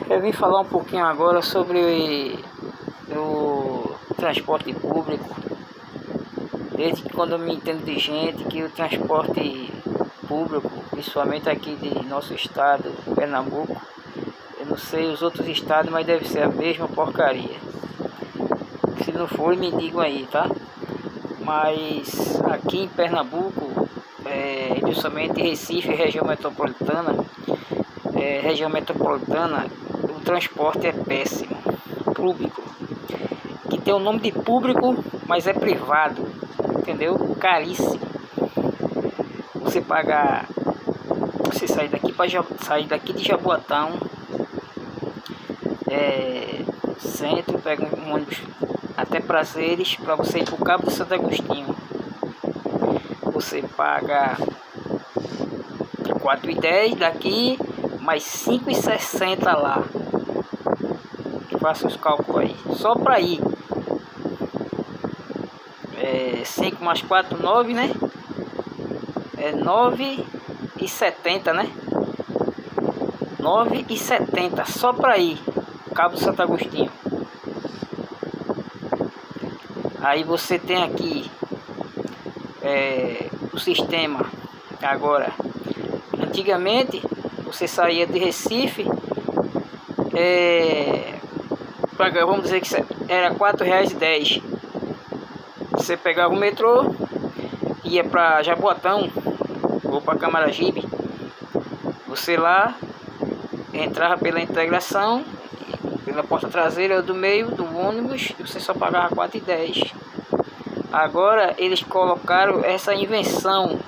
Eu vim falar um pouquinho agora sobre o transporte público. Desde que quando eu me entendo de gente, que o transporte público, principalmente aqui de nosso estado, Pernambuco, eu não sei os outros estados, mas deve ser a mesma porcaria. Se não for, me digam aí, tá? Mas aqui em Pernambuco, principalmente Recife, região metropolitana, o transporte é péssimo, público, que tem o nome de público, mas é privado, entendeu? Caríssimo. Você pagar, você sair daqui de Jaboatão, centro, pega um ônibus até Prazeres, para você ir para o Cabo de Santo Agostinho. Você paga R$ 4,10 daqui, mais R$ 5,60 lá. Faça os cálculos aí, só para ir. 5 mais 4, 9, né? É 9,70, né? 9,70 só para ir Cabo de Santo Agostinho. Aí você tem aqui o sistema agora. Antigamente você saía de Recife, vamos dizer que era R$ 4,10. Você pegava o metrô, ia para Jaboatão ou para Camaragibe. Você lá entrava pela integração, pela porta traseira ou do meio do ônibus, e você só pagava R$ 4,10. Agora eles colocaram essa invenção,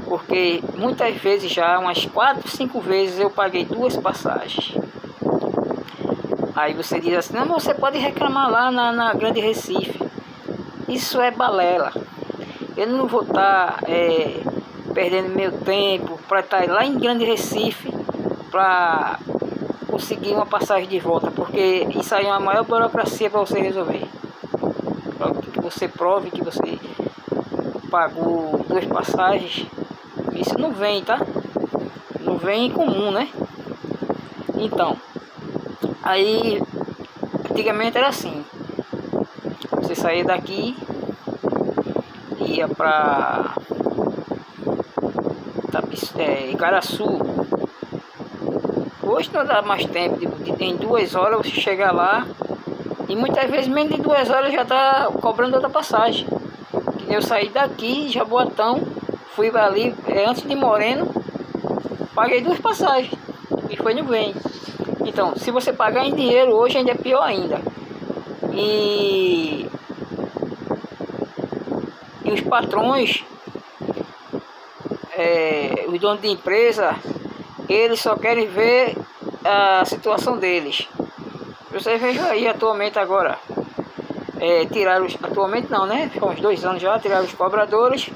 porque muitas vezes já, umas 4, 5 vezes eu paguei 2 passagens. Aí você diz assim, não, você pode reclamar lá na Grande Recife. Isso é balela. Eu não vou estar perdendo meu tempo para estar lá em Grande Recife para conseguir uma passagem de volta, porque isso aí é uma maior burocracia para você resolver. Para que você prove que você pagou 2 passagens. Isso não vem, tá? Não vem comum, né? Então, aí antigamente era assim. Você saía daqui, ia para Igaraçu. Hoje não dá mais tempo, em 2 horas você chega lá, e muitas vezes menos de 2 horas já está cobrando outra passagem. Eu saí daqui, Jaboatão, fui ali antes de Moreno, paguei 2 passagens e foi no vem. Então, se você pagar em dinheiro hoje ainda é pior ainda. E os patrões, os donos de empresa, eles só querem ver a situação deles. Vocês vejam aí atualmente agora, atualmente não, né? Há uns 2 anos já tiraram os cobradores.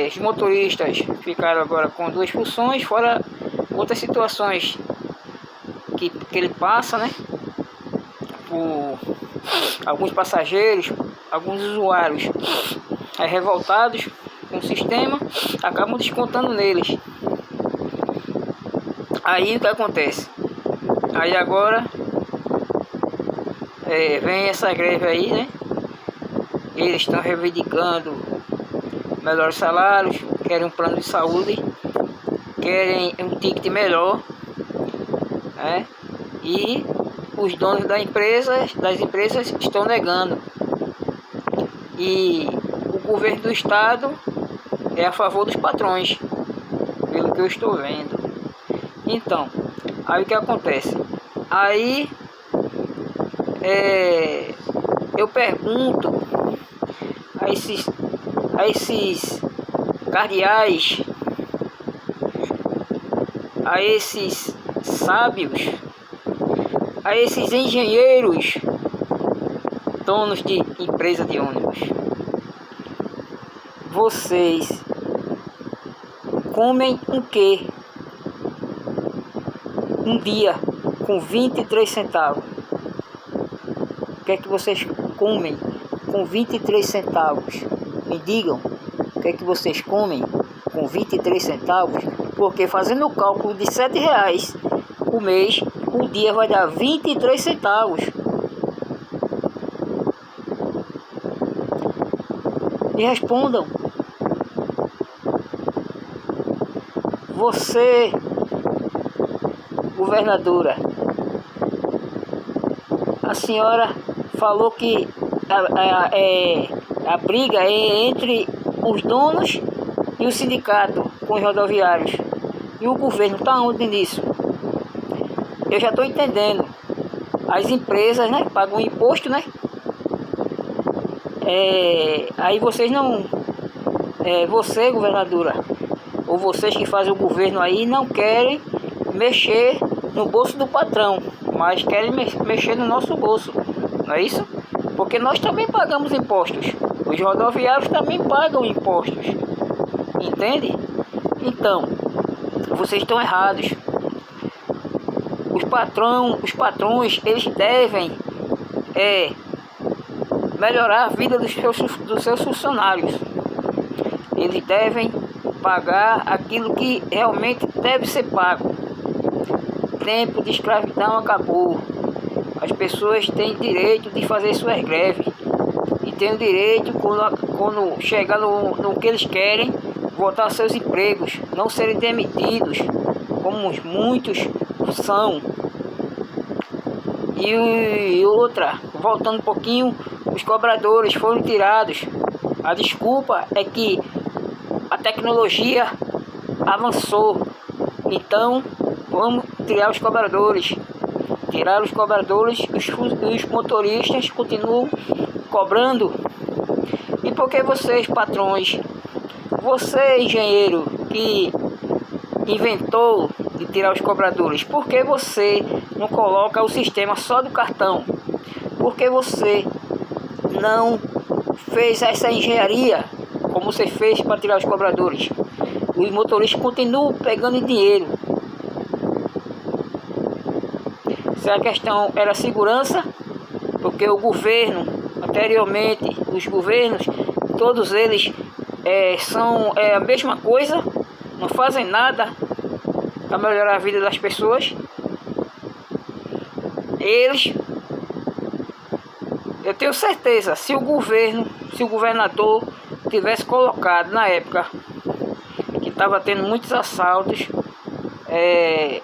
Os motoristas ficaram agora com 2 funções, fora outras situações que ele passa, né? Por alguns passageiros, alguns usuários revoltados com o sistema, acabam descontando neles. Aí o que acontece? Aí agora vem essa greve aí, né? Eles estão reivindicando melhores salários, querem um plano de saúde, querem um ticket melhor, né? E os donos das empresas estão negando. E o governo do estado é a favor dos patrões, pelo que eu estou vendo. Então, aí o que acontece? Aí eu pergunto a esses cardeais, a esses sábios, a esses engenheiros, donos de empresa de ônibus, vocês comem o quê? Um dia com 23 centavos. O que é que vocês comem com 23 centavos? Me digam, o que é que vocês comem com 23 centavos? Porque fazendo o cálculo de R$ 7 o mês, o dia vai dar 23 centavos. Me respondam. Você, governadora, a senhora falou que a briga é entre os donos e o sindicato com os rodoviários. E o governo está onde nisso? Eu já estou entendendo. As empresas, né, pagam imposto, né? Aí vocês não... você, governadora, ou vocês que fazem o governo aí, não querem mexer no bolso do patrão, mas querem mexer no nosso bolso, não é isso? Porque nós também pagamos impostos, os rodoviários também pagam impostos, entende? Então, vocês estão errados. Os patrões, eles devem melhorar a vida dos seus funcionários. Eles devem pagar aquilo que realmente deve ser pago. O tempo de escravidão acabou. As pessoas têm direito de fazer suas greves. E têm o direito, quando chegar no que eles querem, voltar aos seus empregos. Não serem demitidos, como muitos são. E outra, voltando um pouquinho, os cobradores foram tirados. A desculpa é que a tecnologia avançou, então vamos tirar os cobradores. Tirar os cobradores, os motoristas continuam cobrando. E por que vocês, patrões, você, engenheiro, que inventou de tirar os cobradores, por que você não coloca o sistema só do cartão? Por que você não fez essa engenharia como você fez para tirar os cobradores? Os motoristas continuam pegando dinheiro. Se a questão era segurança, porque o governo, anteriormente, os governos, todos eles são a mesma coisa, não fazem nada para melhorar a vida das pessoas. Eu tenho certeza, se o governador tivesse colocado na época que estava tendo muitos assaltos,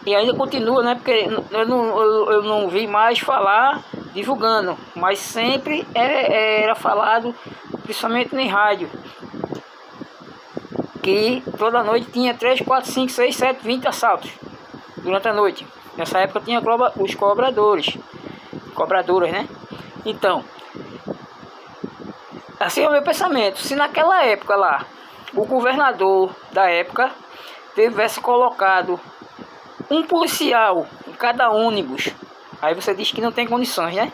e ainda continua, né? Porque eu não vi mais falar divulgando, mas sempre era falado, principalmente em rádio, que toda noite tinha 3, 4, 5, 6, 7, 20 assaltos durante a noite. Nessa época tinha os cobradoras, né? Então, assim é o meu pensamento. Se naquela época lá, o governador da época tivesse colocado um policial em cada ônibus, aí você diz que não tem condições, né?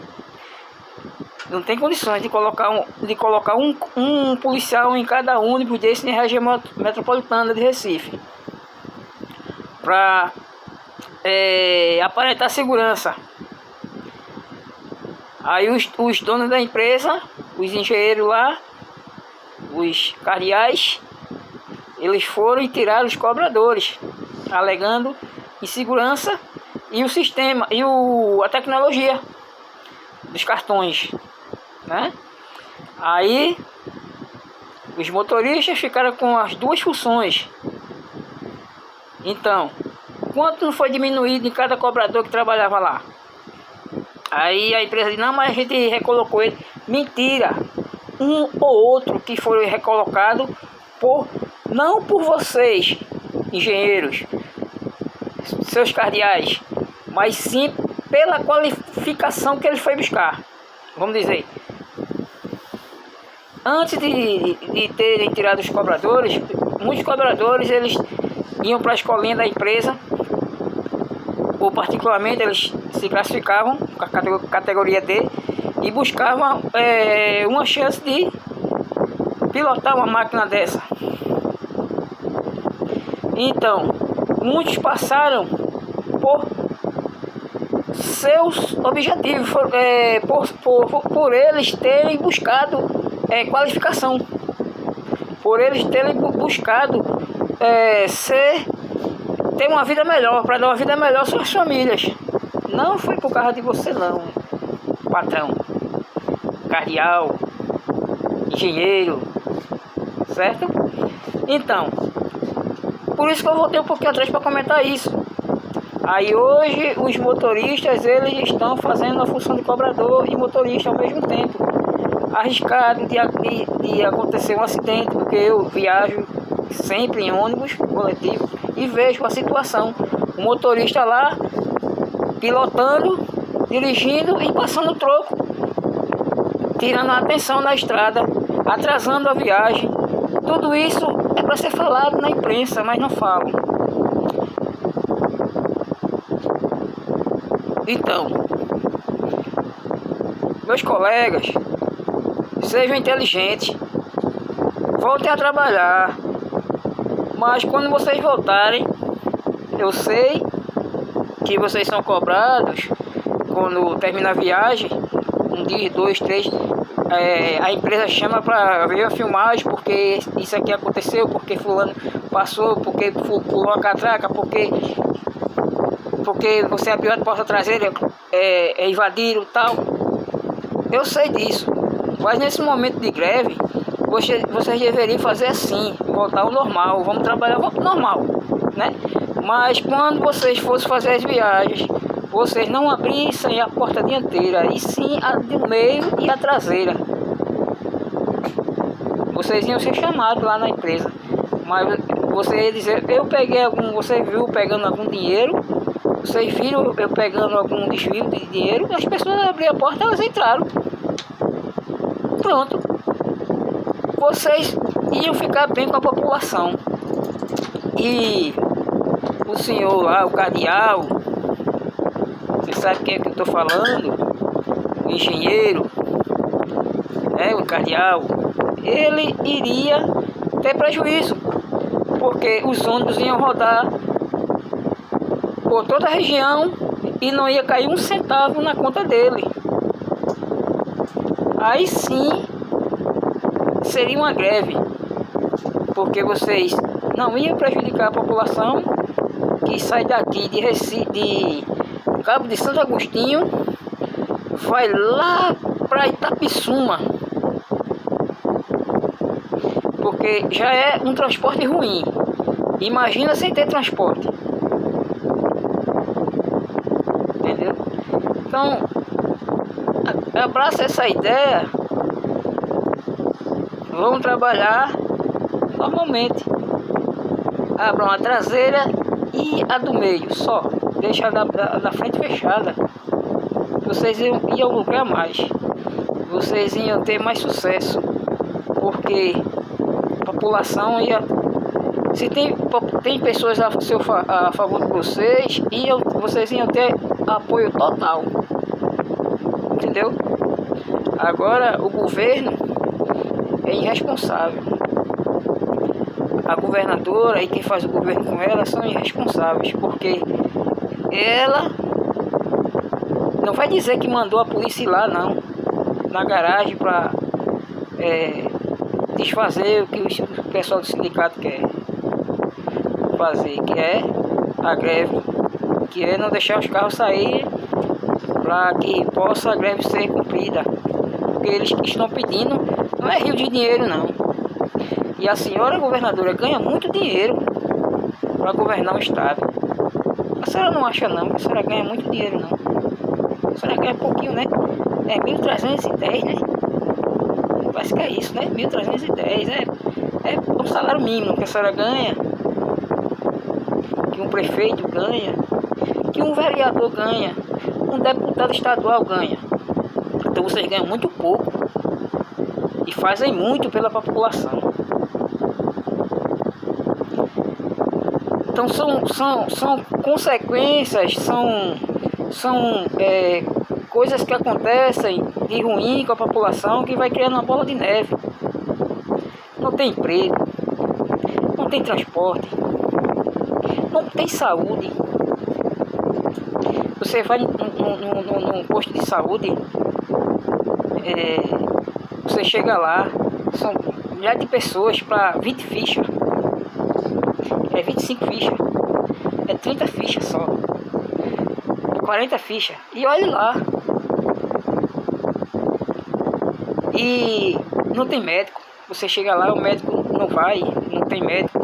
Não tem condições de colocar um policial em cada ônibus desse na região metropolitana de Recife, para aparentar segurança. Aí os donos da empresa, os engenheiros lá, os cardeais, eles foram e tiraram os cobradores, alegando insegurança e o sistema e a tecnologia dos cartões, né? Aí os motoristas ficaram com as duas funções. Então, quanto não foi diminuído em cada cobrador que trabalhava lá? Aí a empresa diz, não, mas a gente recolocou ele. Mentira! Um ou outro que foi recolocado não por vocês, engenheiros, seus cardeais, mas sim pela qualificação que ele foi buscar. Vamos dizer, antes de terem tirado os cobradores, muitos cobradores eles iam para a escolinha da empresa, ou particularmente eles se classificavam com a categoria D e buscavam uma chance de pilotar uma máquina dessa. Então, muitos passaram por seus objetivos, por eles terem buscado qualificação, por eles terem buscado ser ter uma vida melhor, para dar uma vida melhor às suas famílias. Não foi por causa de você não, patrão, cardeal, engenheiro, certo? Então, por isso que eu voltei um pouquinho atrás para comentar isso. Aí hoje os motoristas, eles estão fazendo a função de cobrador e motorista ao mesmo tempo. Arriscado de acontecer um acidente, porque eu viajo sempre em ônibus coletivo e vejo a situação. O motorista lá, pilotando, dirigindo e passando troco, tirando a atenção na estrada, atrasando a viagem. Tudo isso é para ser falado na imprensa, mas não falam. Então, meus colegas, sejam inteligentes, voltem a trabalhar, mas quando vocês voltarem, eu sei que vocês são cobrados quando termina a viagem, um dia, 2, 3, a empresa chama para ver a filmagem, porque isso aqui aconteceu, porque fulano passou, porque pulou a catraca, porque você abriu a porta traseira, invadiram e tal. Eu sei disso, mas nesse momento de greve, vocês deveriam fazer assim, voltar ao normal, vamos trabalhar normal, né? Mas quando vocês fossem fazer as viagens, vocês não abrissem a porta dianteira, e sim a do meio e a traseira. Vocês iam ser chamados lá na empresa, mas você ia dizer, você viu pegando algum dinheiro, vocês viram eu pegando algum desvio de dinheiro, as pessoas abriram a porta, elas entraram. Pronto. Vocês iam ficar bem com a população. E o senhor lá, o cardeal, você sabe quem é que eu estou falando? O engenheiro, o cardeal, ele iria ter prejuízo, porque os ônibus iam rodar por toda a região e não ia cair um centavo na conta dele. Aí sim seria uma greve, porque vocês não iam prejudicar a população que sai daqui de Recife, de Cabo de Santo Agostinho, vai lá para Itapissuma, porque já é um transporte ruim. Imagina sem ter transporte. Entendeu? Então, abraça essa ideia. Vamos trabalhar normalmente. Abram a traseira e a do meio só. Deixa a da frente fechada. Vocês iam lucrar mais. Vocês iam ter mais sucesso. Porque a população ia... Se tem pessoas a favor de vocês, vocês iam ter apoio total. Entendeu? Agora o governo é irresponsável. A governadora e quem faz o governo com ela são irresponsáveis, porque ela não vai dizer que mandou a polícia ir lá não, na garagem para desfazer o que o pessoal do sindicato quer fazer, que é a greve, que é não deixar os carros sair para que possa a greve ser cumprida. Porque eles estão pedindo, não é rio de dinheiro não. E a senhora governadora ganha muito dinheiro para governar o estado. A senhora não acha não, que a senhora ganha muito dinheiro não. A senhora ganha pouquinho, né? É 1.310, né? Parece que é isso, né? 1.310, é o salário mínimo que a senhora ganha, que um prefeito ganha, que um vereador ganha, um deputado estadual ganha. Então vocês ganham muito pouco e fazem muito pela população. Então são consequências, são coisas que acontecem de ruim com a população, que vai criando uma bola de neve. Não tem emprego, não tem transporte, não tem saúde. Você vai num posto de saúde, você chega lá, são milhares de pessoas para 20 fichas, 25 fichas. é 30 fichas só. 40 fichas. E olhe lá. E não tem médico. Você chega lá, o médico não vai, não tem médico.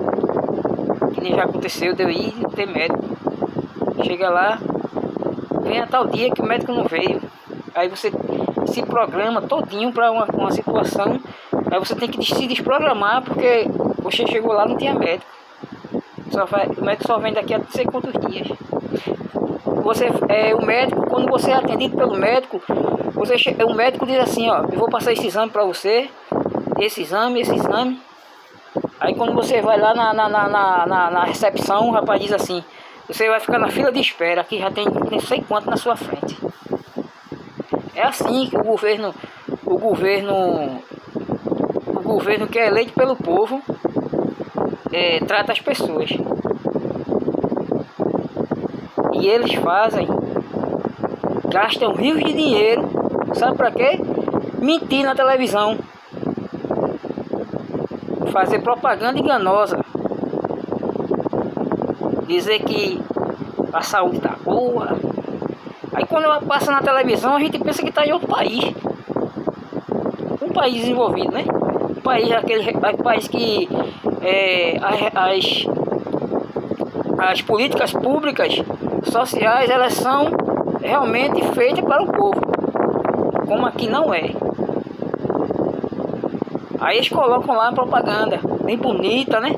Que nem já aconteceu, deu ir, não tem médico. Chega lá, vem a tal dia que o médico não veio. Aí você se programa todinho para uma situação. Aí você tem que se desprogramar porque você chegou lá e não tinha médico. O médico só vem daqui a não sei quantos dias. O médico, quando você é atendido pelo médico, o médico diz assim, ó, eu vou passar esse exame para você, esse exame. Aí quando você vai lá na recepção, o rapaz diz assim, você vai ficar na fila de espera, que já tem não sei quanto na sua frente. É assim que o governo que é eleito pelo povo trata as pessoas. E eles gastam rios de dinheiro, sabe para quê? Mentir na televisão, fazer propaganda enganosa, dizer que a saúde está boa. Aí quando ela passa na televisão, a gente pensa que está em outro país, um país desenvolvido, né? Um país que as políticas públicas sociais, elas são realmente feitas para o povo, como aqui não é. Aí eles colocam lá a propaganda, bem bonita, né?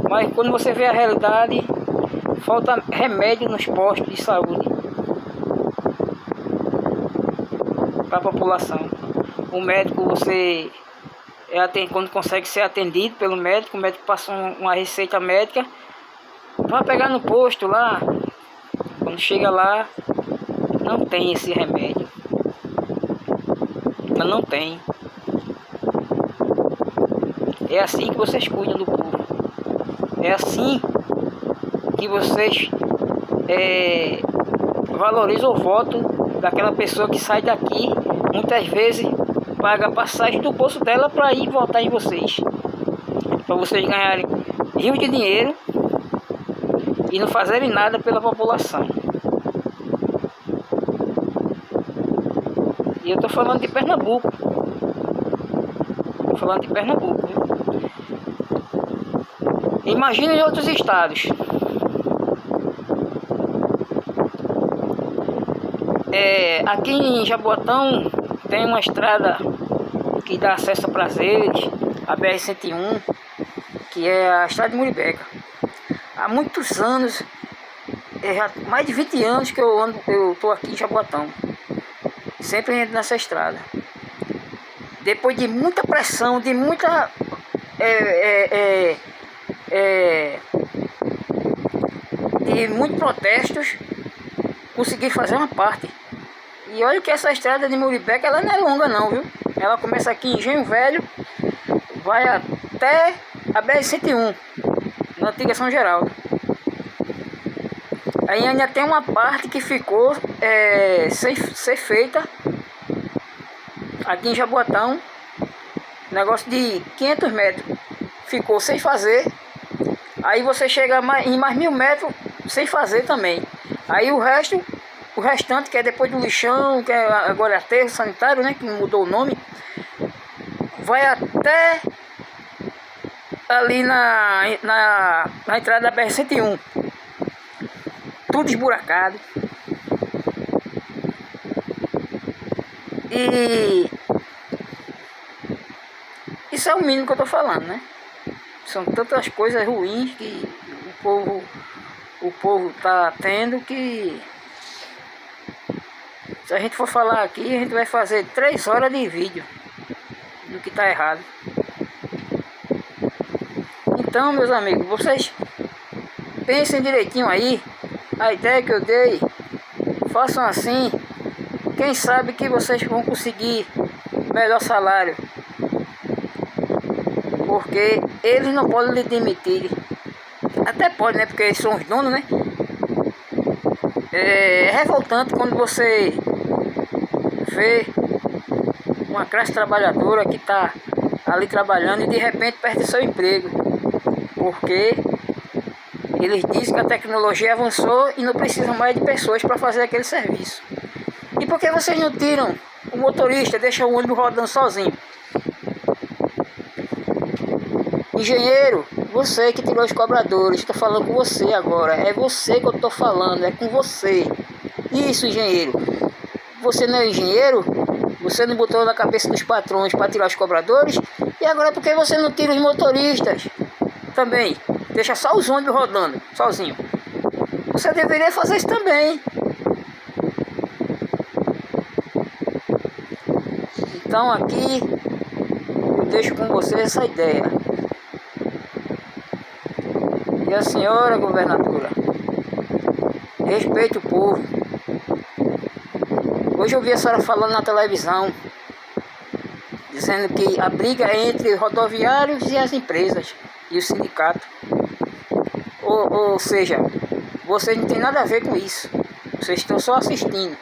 Mas quando você vê a realidade, falta remédio nos postos de saúde para a população. O médico, quando consegue ser atendido pelo médico, o médico passa uma receita médica, vai pegar no posto lá. Quando chega lá, não tem esse remédio. Não tem. É assim que vocês cuidam do povo. É assim que vocês valorizam o voto daquela pessoa que sai daqui, muitas vezes paga a passagem do bolso dela para ir votar em vocês. Para vocês ganharem rios de dinheiro e não fazerem nada pela população. E eu estou falando de Pernambuco. Estou falando de Pernambuco. Imagina em outros estados. Aqui em Jaboatão tem uma estrada que dá acesso a Prazeres, a BR-101, que é a estrada de Muribeca. Há muitos anos, mais de 20 anos que eu estou aqui em Jaboatão. Sempre entro nessa estrada. Depois de muita pressão, de muita de muitos protestos, consegui fazer uma parte. E olha que essa estrada de Muribeca, ela não é longa não, viu? Ela começa aqui em Engenho Velho, vai até a BR-101, na antiga São Geraldo. Aí ainda tem uma parte que ficou sem ser feita aqui em Jaboatão, negócio de 500 metros, ficou sem fazer. Aí você chega em mais 1000 metros sem fazer também. Aí o restante, que é depois do lixão, que agora é aterro sanitário, né, que mudou o nome, vai até ali na entrada da BR-101. Tudo esburacado. E isso é o mínimo que eu estou falando, né? São tantas coisas ruins que o povo tá tendo, que se a gente for falar aqui, a gente vai fazer 3 horas de vídeo do que tá errado. Então, meus amigos, vocês pensem direitinho aí, a ideia que eu dei, façam assim, quem sabe que vocês vão conseguir melhor salário, porque eles não podem lhe demitir. Até pode, né, porque eles são os donos, né. É revoltante quando você vê uma classe trabalhadora que está ali trabalhando e de repente perde seu emprego, porque Eles dizem que a tecnologia avançou e não precisa mais de pessoas para fazer aquele serviço. E por que vocês não tiram o motorista, deixam o ônibus rodando sozinho? Engenheiro, você que tirou os cobradores, estou falando com você agora. É você que eu estou falando, é com você. Isso, engenheiro. Você não é engenheiro? Você não botou na cabeça dos patrões para tirar os cobradores? E agora por que você não tira os motoristas também? Deixa só os ônibus rodando, sozinho. Você deveria fazer isso também. Então aqui eu deixo com você essa ideia. E a senhora governadora, respeite o povo. Hoje eu vi a senhora falando na televisão, dizendo que a briga é entre os rodoviários e as empresas e o sindicato. Ou seja, vocês não tem nada a ver com isso. Vocês estão só assistindo.